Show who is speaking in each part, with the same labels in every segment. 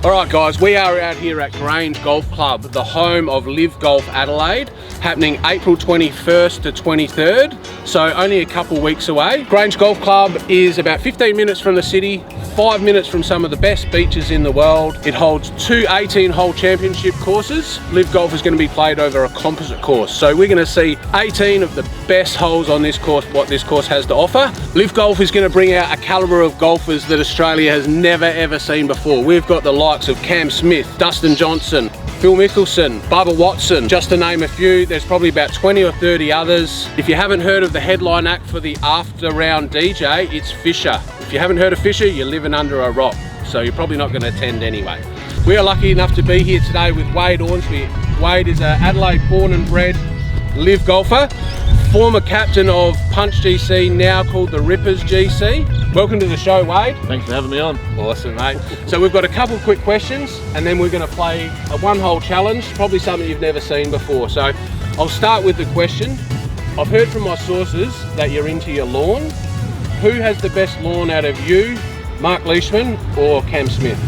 Speaker 1: Alright guys, we are out here at Grange Golf Club, the home of Live Golf Adelaide, happening April 21st to 23rd, so only a couple weeks away. Grange Golf Club is about 15 minutes from the city, 5 minutes from some of the best beaches in the world. It holds two 18-hole championship courses. Live Golf is going to be played over a composite course, so we're going to see 18 of the best holes on this course, what this course has to offer. Live Golf is going to bring out a calibre of golfers that Australia has never ever seen before. We've got the likes of Cam Smith, Dustin Johnson, Phil Mickelson, Bubba Watson, just to name a few. There's probably about 20 or 30 others. If you haven't heard of the headline act for the after round DJ, it's Fisher. If you haven't heard of Fisher, you're living under a rock, so you're probably not going to attend anyway. We are lucky enough to be here today with Wade Ormsby. Wade is an Adelaide born and bred Live golfer, former captain of Punch GC, now called the Rippers GC. Welcome to the show, Wade.
Speaker 2: Thanks for having me on.
Speaker 1: Awesome, mate. So we've got a couple quick questions and then we're going to play a one-hole challenge, probably something you've never seen before. So I'll start with the question. I've heard from my sources that you're into your lawn. Who has the best lawn out of you, Mark Leishman or Cam Smith?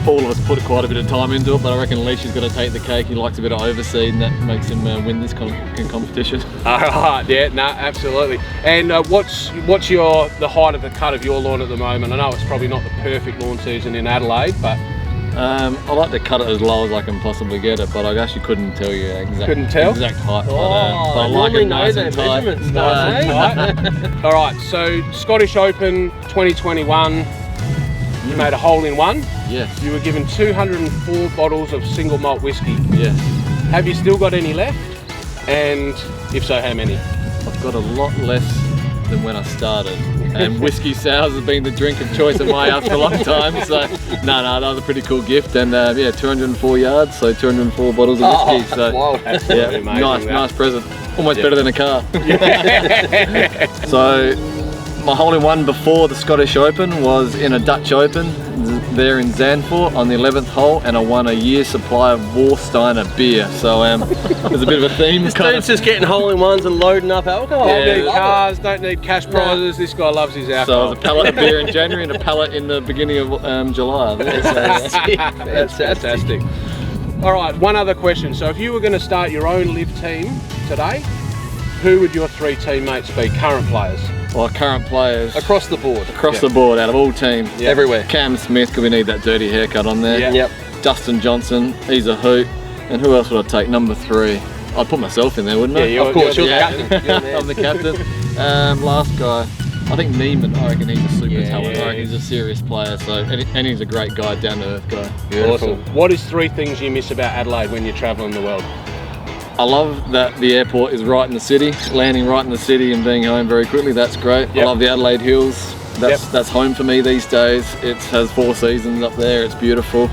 Speaker 2: All of us put quite a bit of time into it, but I reckon Leish's got to take the cake. He likes a bit of overseed and that makes him win this competition.
Speaker 1: Alright, yeah, no, absolutely. And what's the height of the cut of your lawn at the moment? I know it's probably not the perfect lawn season in Adelaide, but
Speaker 2: I like to cut it as low as I can possibly get it, but I actually couldn't tell you exact height.
Speaker 3: Oh,
Speaker 2: but I like it nice and tight.
Speaker 1: Alright, so Scottish Open 2021, you made a hole in one.
Speaker 2: Yes.
Speaker 1: You were given 204 bottles of single malt whiskey.
Speaker 2: Yes.
Speaker 1: Have you still got any left? And if so, how many?
Speaker 2: I've got a lot less than when I started. And whiskey sours has been the drink of choice at my house for a long time. So, no, that was a pretty cool gift. And yeah, 204 yards, so 204 bottles of whiskey. So,
Speaker 3: wow.
Speaker 2: Yeah,
Speaker 1: amazing,
Speaker 2: nice present. Almost better than a car. So, my hole in one before the Scottish Open was in a Dutch Open there in Zandvoort on the 11th hole, and I won a year's supply of Warsteiner beer. So there's a bit of a theme.
Speaker 3: This dude's just getting hole in ones and loading up alcohol.
Speaker 1: Don't need cars, don't need cash prizes. This guy loves his alcohol.
Speaker 2: So it was a pallet of beer in January and a pallet in the beginning of July.
Speaker 1: That's fantastic. All right, one other question. So if you were going to start your own Live team today, who would your three teammates be, current players?
Speaker 2: Well, current players.
Speaker 3: Across the board.
Speaker 2: Across the board, out of all teams.
Speaker 3: Yep. Everywhere.
Speaker 2: Cam Smith, because we need that dirty haircut on there.
Speaker 1: Yep.
Speaker 2: Dustin Johnson, he's a hoot. And who else would I take? Number 3. I'd put myself in there, wouldn't I?
Speaker 1: Yeah,
Speaker 3: of course, you're the captain.
Speaker 2: I'm the captain. Last guy, I think Neiman, I reckon he's a super talent. I reckon he's a serious player, so and he's a great guy, down to earth guy.
Speaker 1: Beautiful. Awesome. What is 3 things you miss about Adelaide when you're travelling the world?
Speaker 2: I love that the airport is right in the city, landing right in the city and being home very quickly. That's great.
Speaker 1: Yep.
Speaker 2: I love the Adelaide Hills. That's home for me these days. It has 4 seasons up there. It's beautiful,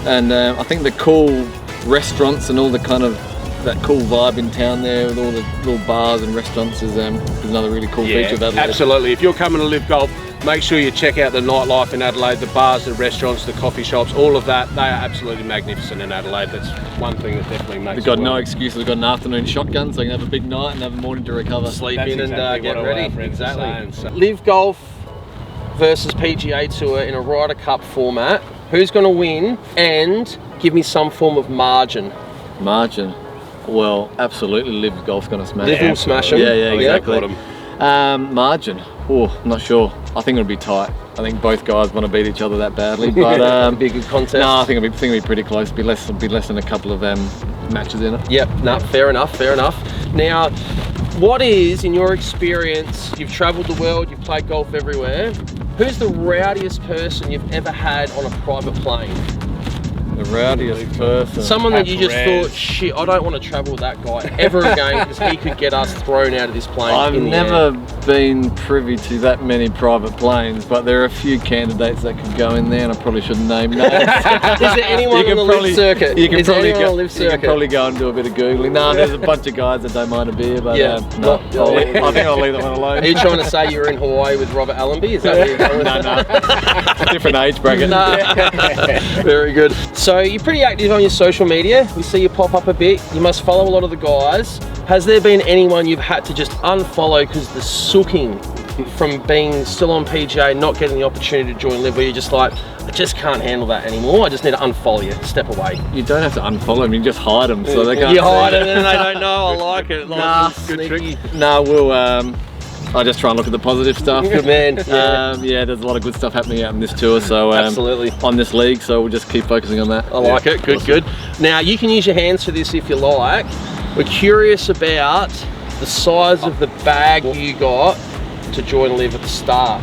Speaker 2: and I think the cool restaurants and all the kind of that cool vibe in town there with all the little bars and restaurants is another really cool feature of Adelaide.
Speaker 1: Absolutely. If you're coming to Live Golf, make sure you check out the nightlife in Adelaide, the bars, the restaurants, the coffee shops, all of that. They are absolutely magnificent in Adelaide. That's one thing that definitely makes
Speaker 2: We've got
Speaker 1: it
Speaker 2: no
Speaker 1: work.
Speaker 2: excuse. We've got an afternoon shotgun, so you can have a big night and have a morning to recover.
Speaker 3: Sleep
Speaker 1: That's
Speaker 3: in
Speaker 1: exactly
Speaker 3: and
Speaker 1: what
Speaker 3: get
Speaker 1: all our
Speaker 3: ready.
Speaker 1: friends are saying, so.
Speaker 3: Live Golf versus PGA Tour in a Ryder Cup format. Who's going to win? And give me some form of margin.
Speaker 2: Margin. Well, absolutely, Live Golf's going to smash.
Speaker 3: Live will smash them.
Speaker 2: Yeah, exactly.
Speaker 1: Got
Speaker 2: Margin. Oh, I'm not sure. I think it'll be tight. I think both guys want to beat each other that badly, but
Speaker 3: be a good contest.
Speaker 2: No, I think it'll be pretty close. Be less than a couple of matches in it.
Speaker 3: Yep. No, fair enough. Now, what is, in your experience, you've travelled the world, you've played golf everywhere. Who's the rowdiest person you've ever had on a private plane?
Speaker 2: The rowdiest person.
Speaker 3: Someone that you just
Speaker 1: Perez.
Speaker 3: thought, shit, I don't want to travel with that guy ever again because he could get us thrown out of this plane.
Speaker 2: I've
Speaker 3: in the
Speaker 2: never
Speaker 3: air.
Speaker 2: been privy to that many private planes, but there are a few candidates that could go in there, and I probably shouldn't name names.
Speaker 3: Is there anyone on the live circuit?
Speaker 2: You can
Speaker 3: Is there
Speaker 2: probably
Speaker 3: anyone on
Speaker 2: go.
Speaker 3: the live
Speaker 2: You can
Speaker 3: circuit?
Speaker 2: probably go and do a bit of googling. No, there's a bunch of guys that don't mind a beer, but
Speaker 3: Yeah.
Speaker 2: no,
Speaker 3: I
Speaker 2: I think I'll leave that one alone.
Speaker 3: Are you trying to say you were in Hawaii with Robert Allenby? Is that what you're going with?
Speaker 2: No. Different age bracket.
Speaker 3: Very good. So you're pretty active on your social media. We see you pop up a bit. You must follow a lot of the guys. Has there been anyone you've had to just unfollow because the sooking from being still on PGA, not getting the opportunity to join Live, where you're just like, I just can't handle that anymore. I just need to unfollow you, step away.
Speaker 2: You don't have to unfollow them, you just hide them so they can't
Speaker 3: You
Speaker 2: see.
Speaker 3: hide it and they don't know. I like it.
Speaker 2: Nah,
Speaker 3: good trick.
Speaker 2: No, we'll, I just try and look at the positive stuff.
Speaker 3: Good man.
Speaker 2: Yeah, there's a lot of good stuff happening out in this tour, so
Speaker 3: Absolutely.
Speaker 2: on this league, so we'll just keep focusing on that.
Speaker 3: I like it. Good, good. Now you can use your hands for this if you like. We're curious about the size of the bag you got to join Liv at the start.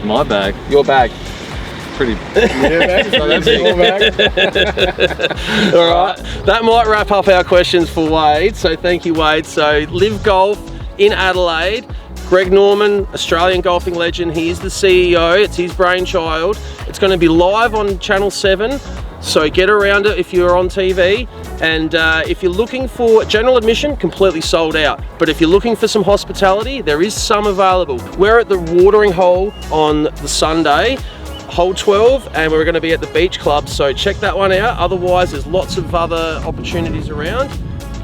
Speaker 2: My bag,
Speaker 3: Your bag.
Speaker 2: pretty.
Speaker 3: All right, that might wrap up our questions for Wade. So thank you, Wade. So Liv Golf in Adelaide. Greg Norman, Australian golfing legend. He is the CEO. It's his brainchild. It's going to be live on Channel 7. So get around it if you're on TV. And if you're looking for general admission, completely sold out. But if you're looking for some hospitality, there is some available. We're at the watering hole on the Sunday, hole 12, and we're going to be at the beach club. So check that one out. Otherwise, there's lots of other opportunities around.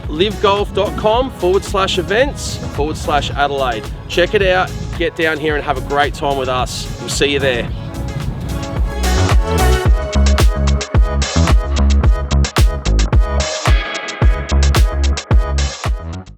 Speaker 3: livegolf.com/events/Adelaide. Check it out, get down here and have a great time with us. We'll see you there.